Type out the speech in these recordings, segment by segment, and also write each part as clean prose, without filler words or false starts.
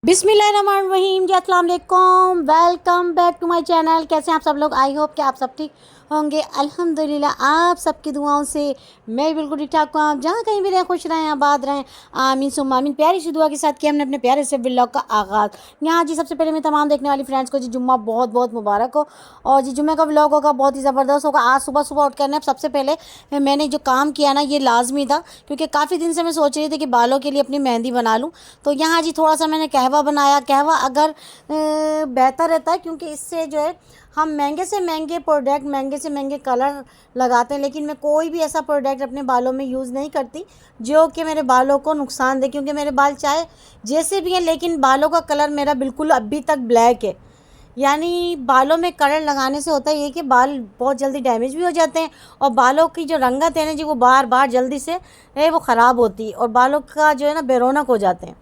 बिस्मिल्लाहिर्रहमानिर्रहीम जी, अस्सलाम वालेकुम। Welcome back to my channel. कैसे हैं आप सब लोग? आई होप कि आप सब ठीक होंगे। अल्हम्दुलिल्लाह आप सबकी दुआओं से मैं बिल्कुल ठीक ठाक हूँ। आप जहाँ कहीं भी रहें, खुश रहें, आबाद रहें, आमीन सुम्मा आमीन। प्यारी सी दुआ के साथ किया हमने अपने प्यारे से व्लॉग का आगाज़। यहाँ जी सबसे पहले मैं तमाम देखने वाली फ्रेंड्स को जी जुम्मा बहुत बहुत मुबारक हो। और जी जुम्मे का व्लॉग होगा बहुत ही ज़बरदस्त होगा। आज सुबह सुबह उठ कर सबसे पहले मैंने जो काम किया ना, ये लाजमी था, क्योंकि काफ़ी दिन से मैं सोच रही थी कि बालों के लिए अपनी मेहंदी बना लूँ। तो यहाँ जी थोड़ा सा मैंने कहवा बनाया। कहवा अगर बेहतर रहता है, क्योंकि इससे जो है हम महंगे से महंगे प्रोडक्ट, महंगे से महंगे कलर लगाते हैं, लेकिन मैं कोई भी ऐसा प्रोडक्ट अपने बालों में यूज़ नहीं करती जो कि मेरे बालों को नुकसान दे। क्योंकि मेरे बाल चाहे जैसे भी हैं, लेकिन बालों का कलर मेरा बिल्कुल अभी तक ब्लैक है। यानी बालों में कलर लगाने से होता है ये कि बाल बहुत जल्दी डैमेज भी हो जाते हैं, और बालों की जो रंगत है ना जी, वो बार बार जल्दी से वो ख़राब होती है, और बालों का जो है ना बेरौनक हो जाते हैं।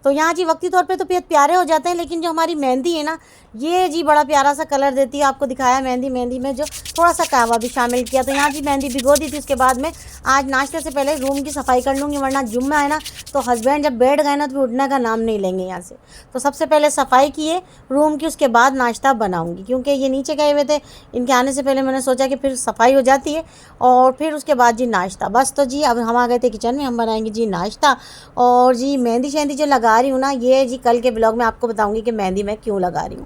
तो यहाँ जी वक्ती तौर पे तो प्यारे हो जाते हैं, लेकिन जो हमारी मेहंदी है ना, ये जी बड़ा प्यारा सा कलर देती है। आपको दिखाया मेहंदी में जो थोड़ा सा कहवा भी शामिल किया। तो यहाँ जी मेहंदी भिगो दी थी। उसके बाद में आज नाश्ते से पहले रूम की सफाई कर लूँगी, वरना जुम्मा है ना, तो हस्बैंड जब बैठ गए ना तो उठने का नाम नहीं लेंगे यहाँ से। तो सबसे पहले सफाई किए रूम की, उसके बाद नाश्ता बनाऊँगी, क्योंकि ये नीचे गए हुए थे। इनके आने से पहले मैंने सोचा कि फिर सफाई हो जाती है और फिर उसके बाद जी नाश्ता। बस तो जी अब हम आ गए थे किचन में, हम बनाएंगे जी नाश्ता। और जी मेहंदी शहंदी जो लगा रही हूँ ना, ये जी कल के ब्लॉग में आपको बताऊंगी कि मेहंदी मैं क्यों लगा रही हूँ।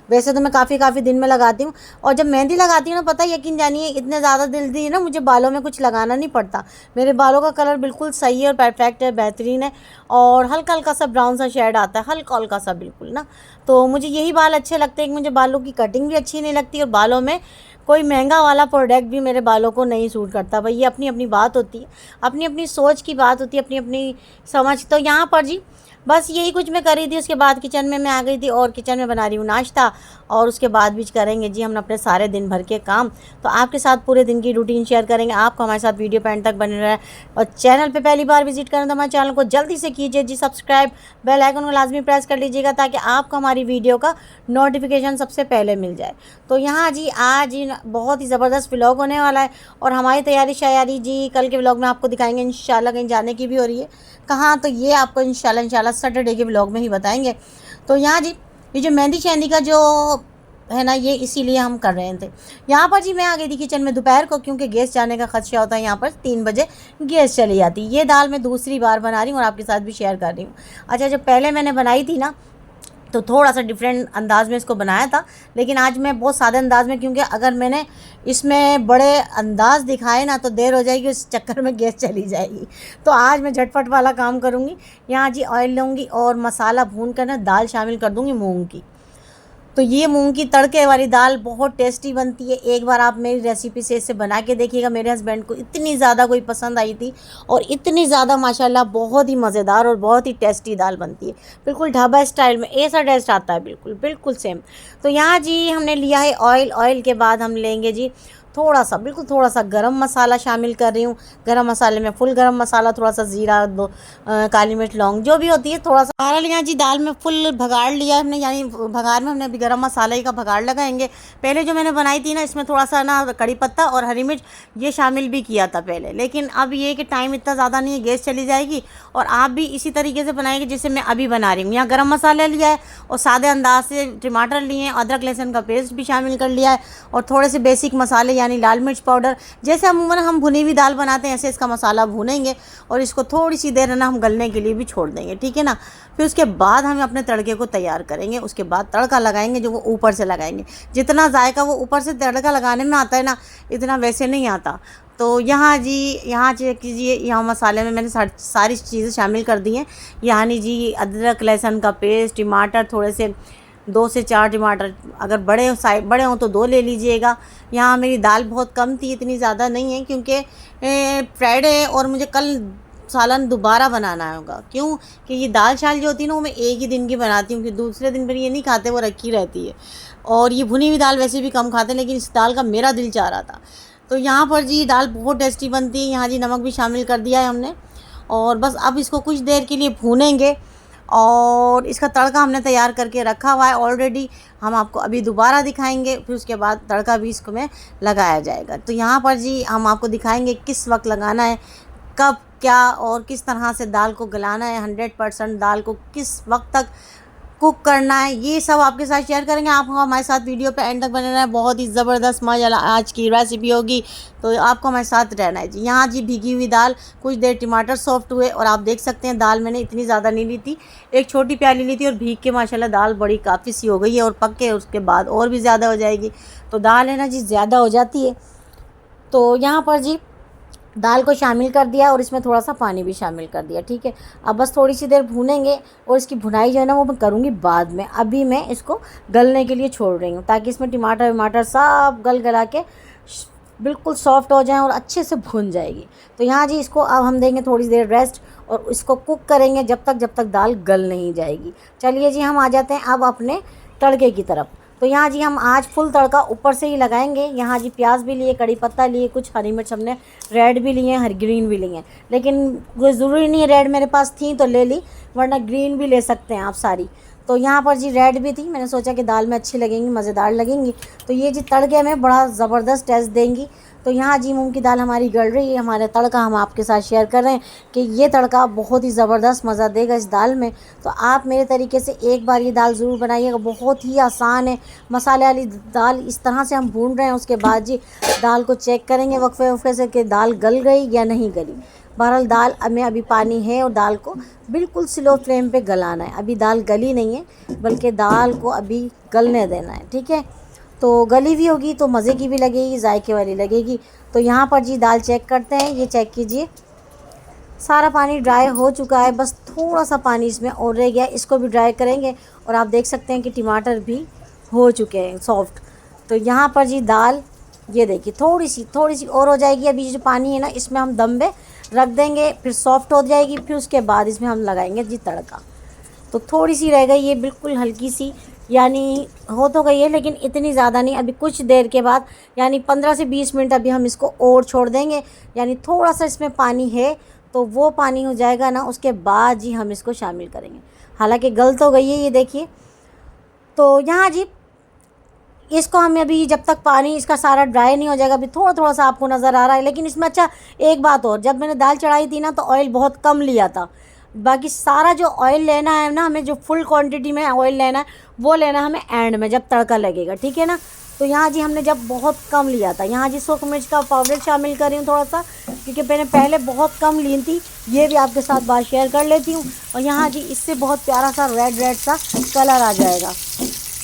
वैसे तो मैं काफ़ी दिन में लगाती हूँ, और जब मेहंदी लगाती हूँ ना, पता है, यकीन जानिए, इतने ज़्यादा जल्दी ना मुझे बालों में कुछ लगाना नहीं पड़ता। मेरे बालों का कलर बिल्कुल सही है और परफेक्ट है, बेहतरीन है, और हल्का हल्का सा ब्राउन सा शेड आता है, हल्का हल्का सा बिल्कुल ना। तो मुझे यही बाल अच्छे लगते हैं कि मुझे बालों की कटिंग भी अच्छी नहीं लगती, और बालों में कोई महंगा वाला प्रोडक्ट भी मेरे बालों को नहीं सूट करता। भाई ये अपनी अपनी बात होती है, अपनी अपनी सोच की बात होती है, अपनी अपनी समझ। तो यहाँ पर जी बस यही कुछ मैं कर रही थी। उसके बाद किचन में मैं आ गई थी, और किचन में बना रही हूँ नाश्ता, और उसके बाद भी करेंगे जी हम अपने सारे दिन भर के काम। तो आपके साथ पूरे दिन की रूटीन शेयर करेंगे। आपको हमारे साथ वीडियो पे एंड तक बने रहे, और चैनल पे पहली बार विजिट करें तो हमारे चैनल को जल्दी से कीजिए जी सब्सक्राइब, बेल आइकन को लाजमी प्रेस कर लीजिएगा, ताकि आपको हमारी वीडियो का नोटिफिकेशन सबसे पहले मिल जाए। तो यहाँ जी आज ही बहुत ही ज़बरदस्त व्लॉग होने वाला है, और हमारी तैयारी शायारी जी कल के व्लॉग में आपको दिखाएंगे। इंशाल्लाह कहीं जाने की भी हो रही है, कहाँ, तो ये आपको इंशाल्लाह सैटरडे के व्लॉग में ही बताएंगे। तो यहाँ जी ये जो मेहंदी शहंदी का जो है ना, ये इसीलिए हम कर रहे थे। यहाँ पर जी मैं आ गई थी किचन में दोपहर को, क्योंकि गैस जाने का खदशा होता है। यहाँ पर 3 बजे गैस चली जाती है। ये दाल मैं दूसरी बार बना रही हूँ और आपके साथ भी शेयर कर रही हूँ। अच्छा, जब पहले मैंने बनाई थी ना, तो थोड़ा सा डिफरेंट अंदाज़ में इसको बनाया था, लेकिन आज मैं बहुत सादे अंदाज़ में, क्योंकि अगर मैंने इसमें बड़े अंदाज़ दिखाए ना तो देर हो जाएगी, उस चक्कर में गैस चली जाएगी। तो आज मैं झटपट वाला काम करूँगी। यहाँ जी ऑयल लूँगी और मसाला भून कर ना दाल शामिल कर दूँगी मूंग की। तो ये मूंग की तड़के वाली दाल बहुत टेस्टी बनती है। एक बार आप मेरी रेसिपी से इसे बना के देखिएगा। मेरे हस्बैंड को इतनी ज़्यादा कोई पसंद आई थी, और इतनी ज़्यादा माशाल्लाह बहुत ही मज़ेदार और बहुत ही टेस्टी दाल बनती है, बिल्कुल ढाबा स्टाइल में ऐसा टेस्ट आता है, बिल्कुल बिल्कुल सेम। तो यहाँ जी हमने लिया है ऑयल। ऑयल के बाद हम लेंगे जी थोड़ा सा, बिल्कुल थोड़ा सा गरम मसाला शामिल कर रही हूँ। गरम मसाले में फुल गरम मसाला, थोड़ा सा ज़ीरा, काली मिर्च, लौंग जो भी होती है, थोड़ा सा बहरहाल। यहाँ जी दाल में फुल भगाड़ लिया हमने, यानी भगाड़ में हमने अभी गरम मसाले का भगाड़ लगाएंगे। पहले जो मैंने बनाई थी ना, इसमें थोड़ा सा ना कड़ी पत्ता और हरी मिर्च ये शामिल भी किया था पहले, लेकिन अब ये कि टाइम इतना ज़्यादा नहीं है, गैस चली जाएगी। और आप भी इसी तरीके से बनाएंगे जैसे मैं अभी बना रही हूँ। यहाँ गरम मसाला लिया है, और सादे अंदाज से टमाटर लिए हैं, अदरक लहसुन का पेस्ट भी शामिल कर लिया है, और थोड़े से बेसिक मसाले यानी लाल मिर्च पाउडर। जैसे अमूमन हम भुनी हुई दाल बनाते हैं, ऐसे इसका मसाला भूनेंगे, और इसको थोड़ी सी देर ना हम गलने के लिए भी छोड़ देंगे, ठीक है ना। फिर उसके बाद हम अपने तड़के को तैयार करेंगे। उसके बाद तड़का लगाएंगे, जो वो ऊपर से लगाएंगे। जितना जायका वो ऊपर से तड़का लगाने में आता है ना, इतना वैसे नहीं आता। तो यहाँ जी यहाँ चेक कीजिए, यहाँ मसाले में मैंने सारी चीज़ें शामिल कर दी हैं। यानी जी अदरक लहसुन का पेस्ट, टमाटर, थोड़े से 2 से 4 टमाटर, अगर बड़े हों तो 2 ले लीजिएगा। यहाँ मेरी दाल बहुत कम थी, इतनी ज़्यादा नहीं है, क्योंकि फ्राइडे है और मुझे कल सालन दोबारा बनाना होगा। क्यों कि ये दाल शाल जो होती है ना, वो मैं एक ही दिन की बनाती हूँ, कि दूसरे दिन पर ये नहीं खाते, वो रखी रहती है। और ये भुनी हुई दाल वैसे भी कम खाते हैं, लेकिन इस दाल का मेरा दिल चाह रहा था। तो यहाँ पर जी दाल बहुत टेस्टी बनती है। यहाँ जी नमक भी शामिल कर दिया है हमने, और बस अब इसको कुछ देर के लिए भूनेंगे। और इसका तड़का हमने तैयार करके रखा हुआ है ऑलरेडी, हम आपको अभी दोबारा दिखाएंगे। फिर उसके बाद तड़का भी इसको में लगाया जाएगा। तो यहाँ पर जी हम आपको दिखाएंगे किस वक्त लगाना है, कब क्या और किस तरह से दाल को गलाना है। 100% दाल को किस वक्त तक कुक करना है, ये सब आपके साथ शेयर करेंगे। आप हमारे साथ वीडियो पे एंड तक बने रहना है। बहुत ही ज़बरदस्त माशाल्लाह आज की रेसिपी होगी, तो आपको हमारे साथ रहना है जी। यहाँ जी भीगी हुई दाल, कुछ देर टमाटर सॉफ्ट हुए, और आप देख सकते हैं दाल मैंने इतनी ज़्यादा नहीं ली थी, एक छोटी प्याली ली थी, और भीग के माशाल्लाह दाल बड़ी काफ़ी सी हो गई है, और पक के उसके बाद और भी ज़्यादा हो जाएगी। तो दाल है ना जी ज़्यादा हो जाती है। तो यहाँ पर जी दाल को शामिल कर दिया, और इसमें थोड़ा सा पानी भी शामिल कर दिया, ठीक है। अब बस थोड़ी सी देर भूनेंगे, और इसकी भुनाई जो है ना वो मैं करूँगी बाद में। अभी मैं इसको गलने के लिए छोड़ रही हूँ, ताकि इसमें टमाटर वमाटर सब गला के बिल्कुल सॉफ्ट हो जाएं और अच्छे से भुन जाएगी। तो यहाँ जी इसको अब हम देंगे थोड़ी देर रेस्ट, और इसको कुक करेंगे जब तक दाल गल नहीं जाएगी। चलिए जी हम आ जाते हैं अब अपने तड़के की तरफ। तो यहाँ जी हम आज फुल तड़का ऊपर से ही लगाएंगे। यहाँ जी प्याज भी लिए, कड़ी पत्ता लिए, कुछ हरी मिर्च हमने रेड भी लिए हैं, हरी ग्रीन भी लिए हैं, लेकिन कोई ज़रूरी नहीं है, रेड मेरे पास थी तो ले ली, वरना ग्रीन भी ले सकते हैं आप सारी। तो यहाँ पर जी रेड भी थी, मैंने सोचा कि दाल में अच्छी लगेंगी, मज़ेदार लगेंगी, तो ये जी तड़के में बड़ा ज़बरदस्त टेस्ट देंगी। तो यहाँ जी मूंग की दाल हमारी गल रही है, हमारा तड़का हम आपके साथ शेयर कर रहे हैं कि ये तड़का बहुत ही ज़बरदस्त मज़ा देगा इस दाल में। तो आप मेरे तरीके से एक बार ये दाल ज़रूर बनाइएगा, बहुत ही आसान है। मसाले वाली दाल इस तरह से हम भून रहे हैं, उसके बाद जी दाल को चेक करेंगे वक्फे वक्फे से कि दाल गल गई या नहीं गली। बहरहाल दाल में अभी पानी है, और दाल को बिल्कुल स्लो फ्लेम पे गलाना है। अभी दाल गली नहीं है, बल्कि दाल को अभी गलने देना है, ठीक है। तो गली भी होगी तो मज़े की भी लगेगी, जायके वाली लगेगी। तो यहाँ पर जी दाल चेक करते हैं, ये चेक कीजिए सारा पानी ड्राई हो चुका है, बस थोड़ा सा पानी इसमें और रह गया, इसको भी ड्राई करेंगे। और आप देख सकते हैं कि टमाटर भी हो चुके हैं सॉफ्ट। तो यहाँ पर जी दाल ये देखिए थोड़ी सी और हो जाएगी। अभी जो पानी है ना इसमें हम दम पे रख देंगे, फिर सॉफ्ट हो जाएगी, फिर उसके बाद इसमें हम लगाएंगे जी तड़का। तो थोड़ी सी रह गई, ये बिल्कुल हल्की सी, यानी हो तो गई है लेकिन इतनी ज़्यादा नहीं। अभी कुछ देर के बाद यानी 15 से 20 मिनट अभी हम इसको और छोड़ देंगे, यानी थोड़ा सा इसमें पानी है, तो वो पानी हो जाएगा ना, उसके बाद जी हम इसको शामिल करेंगे। हालांकि गल तो गई है ये देखिए। तो यहाँ जी इसको हम अभी जब तक पानी इसका सारा ड्राई नहीं हो जाएगा, अभी थोड़ा थोड़ा सा आपको नज़र आ रहा है। लेकिन इसमें अच्छा एक बात और, जब मैंने दाल चढ़ाई थी ना तो ऑयल बहुत कम लिया था। बाकी सारा जो ऑयल लेना है ना, हमें जो फुल क्वांटिटी में ऑयल लेना है वो लेना है हमें एंड में, जब तड़का लगेगा, ठीक है ना। तो यहाँ जी हमने जब बहुत कम लिया था, यहाँ जी सूख मिर्च का पाउडर शामिल कर रही हूँ थोड़ा सा, क्योंकि मैंने पहले बहुत कम ली थी, ये भी आपके साथ बात शेयर कर लेती हूँ। और यहाँ जी इससे बहुत प्यारा सा रेड सा कलर आ जाएगा।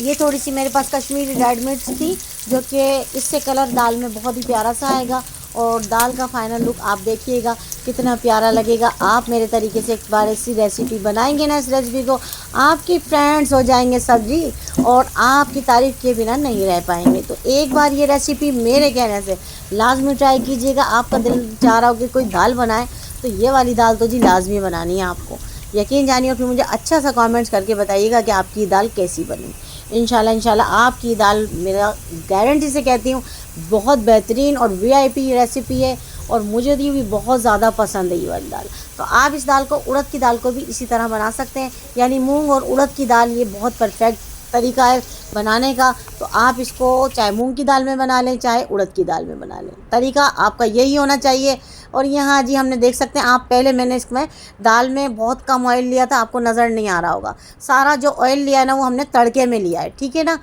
ये थोड़ी सी मेरे पास कश्मीरी रेड मिर्च थी, जो कि इससे कलर दाल में बहुत ही प्यारा सा आएगा, और दाल का फाइनल लुक आप देखिएगा कितना प्यारा लगेगा। आप मेरे तरीके से एक बार ऐसी रेसिपी बनाएंगे ना, इस रेसिपी को आपके फ्रेंड्स हो जाएंगे सब्जी, और आपकी तारीफ़ किए बिना नहीं रह पाएंगे। तो एक बार ये रेसिपी मेरे कहने से लाजमी ट्राई कीजिएगा। आपका दिल चाह रहा हो कि कोई दाल बनाए, तो ये वाली दाल तो जी लाजमी बनानी है आपको, यकीन जानिए। और फिर मुझे अच्छा सा कमेंट्स करके बताइएगा कि आपकी दाल कैसी बनी। इंशाल्लाह आपकी दाल, मेरा गारंटी से कहती हूँ, बहुत बेहतरीन और वीआईपी रेसिपी है, और मुझे ये भी बहुत ज़्यादा पसंद है ये वाली दाल। तो आप इस दाल को, उड़द की दाल को भी इसी तरह बना सकते हैं, यानी मूंग और उड़द की दाल, ये बहुत परफेक्ट तरीका है बनाने का। तो आप इसको चाहे मूंग की दाल में बना लें, चाहे उड़द की दाल में बना लें, तरीका आपका यही होना चाहिए। और यहाँ जी हमने देख सकते हैं, आप पहले मैंने इसमें दाल में बहुत कम ऑयल लिया था, आपको नज़र नहीं आ रहा होगा। सारा जो ऑयल लिया है ना वो हमने तड़के में लिया है, ठीक है ना।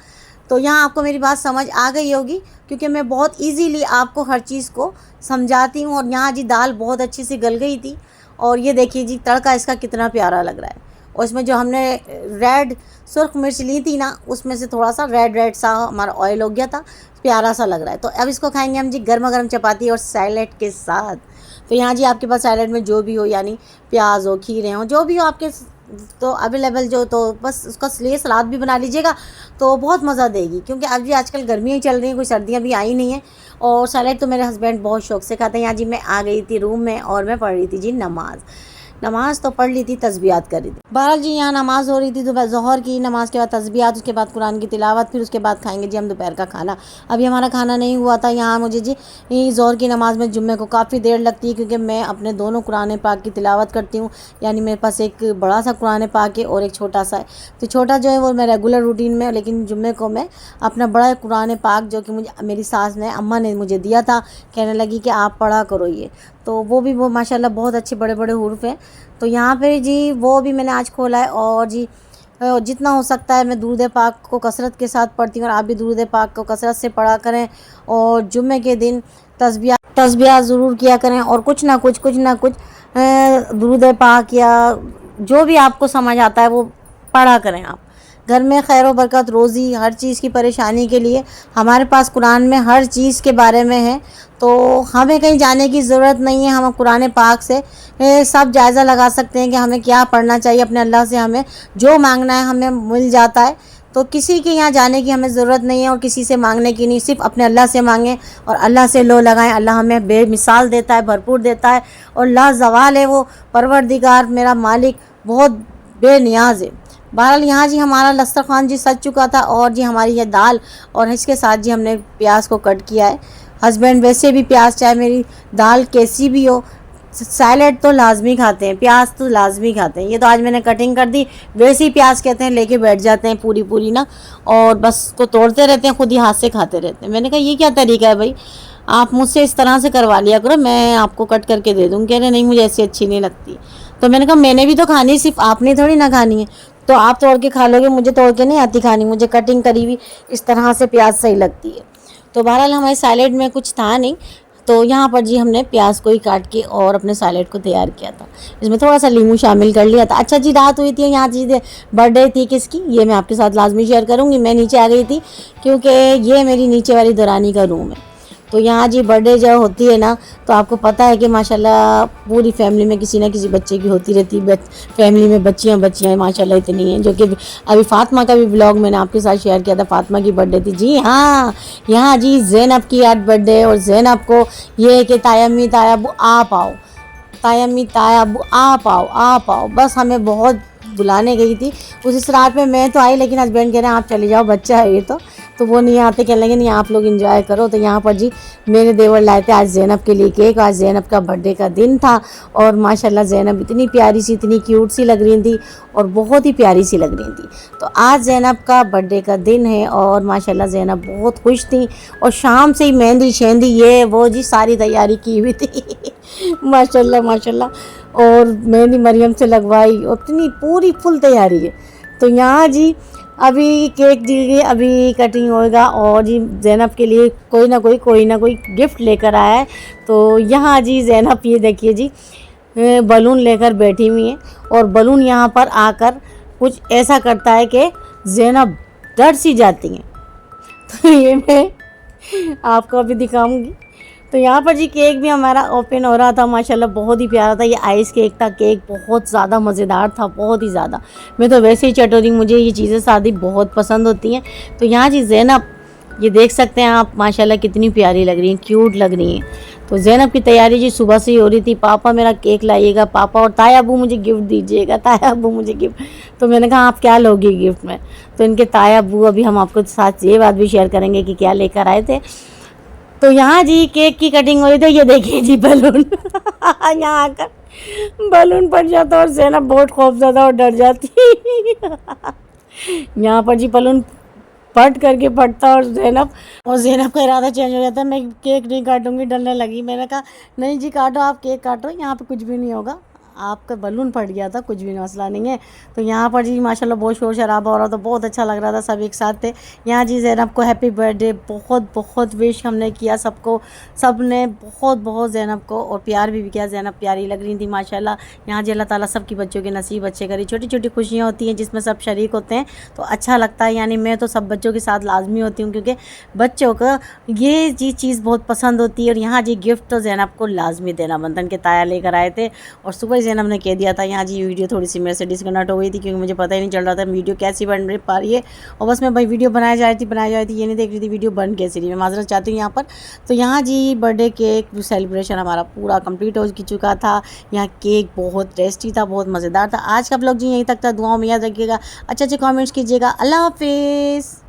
तो यहाँ आपको मेरी बात समझ आ गई होगी, क्योंकि मैं बहुत इजीली आपको हर चीज़ को समझाती हूँ। और यहाँ जी दाल बहुत अच्छी सी गल गई थी, और ये देखिए जी तड़का इसका कितना प्यारा लग रहा है। और इसमें जो हमने रेड सुर्ख मिर्च ली थी ना, उसमें से थोड़ा सा रेड सा हमारा ऑयल हो गया था, प्यारा सा लग रहा है। तो अब इसको खाएंगे हम जी गर्मा गर्म चपाती और सैलेड के साथ। तो यहाँ जी आपके पास सैलेड में जो भी हो, यानी प्याज हो, खीरे हो, जो भी हो आपके तो अवेलेबल जो, तो बस उसका लिए सलाद भी बना लीजिएगा, तो बहुत मज़ा देगी। क्योंकि अब जी आजकल गर्मियाँ चल रही हैं, कोई सर्दियाँ भी आई नहीं हैं। और सैलेड तो मेरे हस्बैंड बहुत शौक़ से खाते हैं। यहाँ जी मैं आ गई थी रूम में, और मैं पढ़ रही थी जी नमाज़ तो पढ़ ली थी, तस्बीहात कर रही थी। बहरहाल जी यहाँ नमाज़ हो रही थी, तो ज़ोहर की नमाज़ के बाद तस्बीहात, उसके बाद कुरान की तिलावत, फिर उसके बाद खाएंगे जी हम दोपहर का खाना। अभी हमारा खाना नहीं हुआ था। यहाँ मुझे जी ज़ोहर की नमाज़ में जुम्मे को काफ़ी देर लगती है, क्योंकि मैं अपने दोनों कुरान पाक की तिलावत करती हूँ। यानी मेरे पास एक बड़ा सा कुरान पाक है और एक छोटा सा है। तो छोटा जो है वो मैं रेगुलर रूटीन में, लेकिन जुम्मे को मैं अपना बड़ा कुरान पाक, जो कि मुझे मेरी सास ने, अम्मा ने मुझे दिया था, कहने लगी कि आप पढ़ा करो ये। तो वो माशाल्लाह बहुत अच्छे बड़े बड़े हुरूफ हैं। तो यहाँ पे जी वो भी मैंने आज खोला है। और जी जितना हो सकता है मैं दुरूद पाक को कसरत के साथ पढ़ती हूँ और आप भी दुरूद पाक को कसरत से पढ़ा करें। और जुम्मे के दिन तस्बिया ज़रूर किया करें और कुछ ना कुछ दुरूद पाक या जो भी आपको समझ आता है वो पढ़ा करें आप। घर में खैर व बरकत, रोज़ी, हर चीज़ की परेशानी के लिए हमारे पास कुरान में हर चीज़ के बारे में है, तो हमें कहीं जाने की ज़रूरत नहीं है। हम कुरान पाक से सब जायज़ा लगा सकते हैं कि हमें क्या पढ़ना चाहिए। अपने अल्लाह से हमें जो मांगना है हमें मिल जाता है, तो किसी के यहाँ जाने की हमें ज़रूरत नहीं है और किसी से मांगने की नहीं। सिर्फ अपने अल्लाह से मांगें और अल्लाह से लो लगाएं। अल्लाह हमें बेमिसाल देता है, भरपूर देता है और लाजवाल है वो परवरदिगार, मेरा मालिक बहुत बेनियाज है। बहरहाल यहाँ जी हमारा दस्तरखान जी सज चुका था और जी हमारी ये दाल और इसके साथ जी हमने प्याज को कट किया है। हस्बैंड वैसे भी प्याज, चाहे मेरी दाल कैसी भी हो, सैलेड तो लाजमी खाते हैं, प्याज तो लाजमी खाते हैं। ये तो आज मैंने कटिंग कर दी, वैसे ही प्याज कहते हैं लेके बैठ जाते हैं पूरी ना, और बस को तोड़ते रहते हैं, खुद ही हाथ से खाते रहते हैं। मैंने कहा ये क्या तरीका है भाई, आप मुझसे इस तरह से करवा लिया करो, मैं आपको कट करके दे दूँ। कह रहे नहीं मुझे ऐसी अच्छी नहीं लगती। तो मैंने कहा मैंने भी तो खानी, सिर्फ आपने थोड़ी ना खानी है, तो आप तोड़ के खा लोगे, मुझे तोड़ के नहीं आती खानी, मुझे कटिंग करी हुई इस तरह से प्याज सही लगती है। तो बहरहाल हमारे सैलेड में कुछ था नहीं, तो यहाँ पर जी हमने प्याज को ही काट के और अपने सैलेड को तैयार किया था। इसमें थोड़ा सा नींबू शामिल कर लिया था। अच्छा जी रात हुई थी, यहाँ जी बर्थडे थी किसकी, ये मैं आपके साथ लाजमी शेयर करूँगी। मैं नीचे आ गई थी क्योंकि ये मेरी नीचे वाली दरानी का रूम है। तो यहाँ जी बर्थडे जब होती है ना, तो आपको पता है कि माशाल्लाह पूरी फैमिली में किसी ना किसी बच्चे की होती रहती है। फैमिली में बच्चियाँ माशाल्लाह इतनी हैं, जो कि अभी फातिमा का भी ब्लॉग मैंने आपके साथ शेयर किया था, फातिमा की बर्थडे थी जी। हाँ यहाँ जी ज़ैनब की आज बर्थडे, और ज़ैनब को ये है कि तायम्मी तायाबू आप आओ, तायम्मी तायाबू आप आओ, बस हमें बहुत बुलाने गई थी। उस रात में मैं तो आई, लेकिन हस्बैंड कह रहे हैं आप चले जाओ, बच्चा है ये तो वो नहीं आते, कहने लगे नहीं आप लोग एंजॉय करो। तो यहाँ पर जी मेरे देवर लाए थे आज ज़ैनब के लिए केक। आज ज़ैनब का बर्थडे का दिन था और माशाल्लाह ज़ैनब इतनी प्यारी सी, इतनी क्यूट सी लग रही थी और बहुत ही प्यारी सी लग रही थी। तो आज ज़ैनब का बर्थडे का दिन है और माशाल्लाह ज़ैनब बहुत खुश थी और शाम से ही मेहंदी शेंदी ये वो जी सारी तैयारी की हुई थी माशाल्लाह। और मेहंदी मरियम से लगवाई और इतनी पूरी फुल तैयारी है। तो यहाँ जी अभी केक दी, अभी कटिंग होएगा और जी ज़ैनब के लिए कोई ना कोई गिफ्ट लेकर आया है। तो यहाँ जी ज़ैनब ये देखिए जी बलून लेकर बैठी हुई है और बलून यहाँ पर आकर कुछ ऐसा करता है कि ज़ैनब डर सी जाती हैं। तो ये मैं आपको अभी दिखाऊंगी। तो यहाँ पर जी केक भी हमारा ओपन हो रहा था, माशाल्लाह बहुत ही प्यारा था। ये आइस केक था, केक बहुत ज़्यादा मज़ेदार था, बहुत ही ज़्यादा। मैं तो वैसे ही चटोरी, मुझे ये चीज़ें शादी बहुत पसंद होती हैं। तो यहाँ जी ज़ैनब ये देख सकते हैं आप, माशाल्लाह कितनी प्यारी लग रही हैं, क्यूट लग रही हैं। तो ज़ैनब की तैयारी जी सुबह से ही हो रही थी, पापा मेरा केक लाइएगा पापा, और ताया अबू मुझे गिफ्ट दीजिएगा, ताया अबू मुझे गिफ्ट। तो मैंने कहा आप क्या लोगी गिफ्ट में, तो इनके ताया अबू अभी हम आपको साथ ये बात भी शेयर करेंगे कि क्या लेकर आए थे। तो यहाँ जी केक की कटिंग हो रही थी, ये देखिए जी बलून यहाँ आकर बलून फट जाता और ज़ैनब बहुत खौफज़दा और डर जाती यहाँ पर जी बलून फट करके फटता और ज़ैनब का इरादा चेंज हो जाता है, मैं केक नहीं काटूंगी, डरने लगी। मैंने कहा नहीं जी काटो, आप केक काटो, यहाँ पे कुछ भी नहीं होगा, आपका बलून फट गया था, कुछ भी मसला नहीं है। तो यहाँ पर जी माशाल्लाह बहुत शोर शराबा हो रहा था, बहुत अच्छा लग रहा था, सब एक साथ थे। यहाँ जी ज़ैनब को हैप्पी बर्थडे बहुत विश हमने किया सबको, सब ने बहुत ज़ैनब को और प्यार भी किया। ज़ैनब प्यारी लग रही थी माशाल्लाह। यहाँ जी अल्लाह ताला सबकी बच्चों के नसीब अच्छे करी। छोटी छोटी खुशियाँ होती हैं जिसमें सब शरीक होते हैं तो अच्छा लगता है। यानी मैं तो सब बच्चों के साथ लाजमी होती हूँ क्योंकि बच्चों को ये चीज़ बहुत पसंद होती है। और यहाँ जी गिफ्ट तो ज़ैनब को लाजमी देना बनता के ताया लेकर आए थे और सुबह ज़ैनब ने कह दिया था। यहाँ जी वीडियो थोड़ी सी मेरे से डिस्कनेक्ट हो गई थी क्योंकि मुझे पता ही नहीं चल रहा था वीडियो कैसी बन पा रही है, और बस मैं भाई वीडियो बनाई जा रही थी ये नहीं देख रही थी वीडियो बन कैसी रही। मैं माजरत चाहती हूँ यहाँ पर। तो यहाँ जी बर्थडे केक सेलिब्रेशन हमारा पूरा कंप्लीट हो चुका था। यहाँ केक बहुत टेस्टी था, बहुत मज़ेदार था। आज का ब्लॉग जी यहीं तक था। दुआओं में याद रखिएगा, अच्छे कमेंट्स कीजिएगा। अल्लाह हाफिज़।